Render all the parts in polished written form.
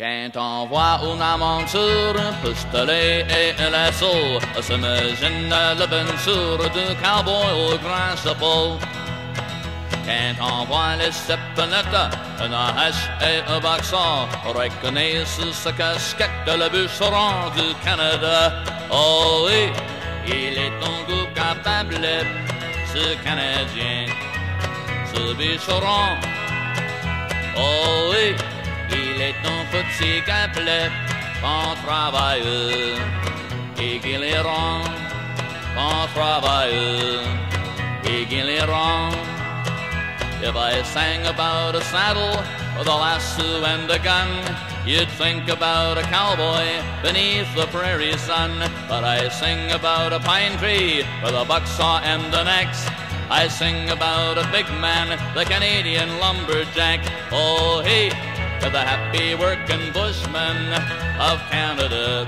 Quand on voit une aventure, un pistolet et un lasso, s'imagine l'aventure du cowboy au grand chapeau. Quand on voit les septinettes, une hache et un boxon, reconnaissent ce casquette le bûcheron du Canada. Oh oui, il est un goût capable, ce Canadien, ce bûcheron. Oh oui, il est un petit gabelet, bon travailleur, et qu'il est rond, bon travailleur, et qu'il est rond. If I sang about a saddle with a lasso and a gun, you'd think about a cowboy beneath the prairie sun. But I sing about a pine tree with a bucksaw and an axe. I sing about a big man, the Canadian lumberjack. Oh hey, the happy working bushman of Canada.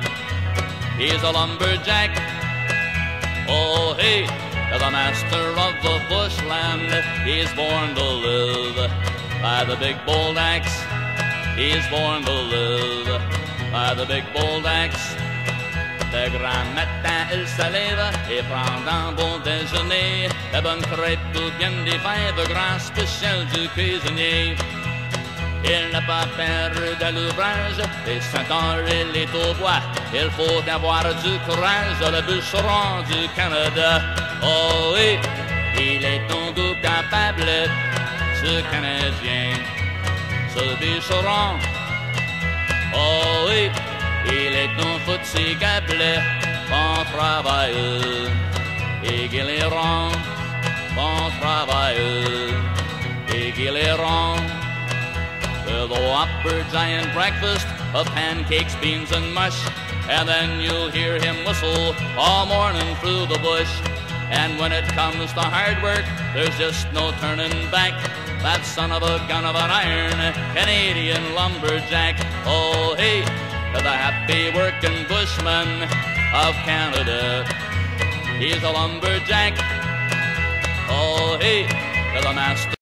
He's a lumberjack. Oh hey, the master of the bushland. He's born to live by the big bold axe. He's born to live by the big bold axe. De grand matin, il se lève et prend un bon déjeuner. La bonne crêpe ou bien des fèves, grand spécial du cuisinier. Il n'a pas peur de l'ouvrage, et Saint-Henri, il est au bois. Il faut avoir du courage, le bûcheron du Canada. Oh oui, il est un goût capable, ce Canadien, ce bûcheron. Oh oui, il est un petit gabelet, bon travailleur, et qu'il est rond, bon travailleur, et qu'il est rond. With a whopper giant breakfast of pancakes, beans and mush, and then you'll hear him whistle all morning through the bush. And when it comes to hard work, there's just no turning back. That son of a gun of an iron Canadian lumberjack. Oh hey, the happy working bushman of Canada. He's a lumberjack. Oh hey, the master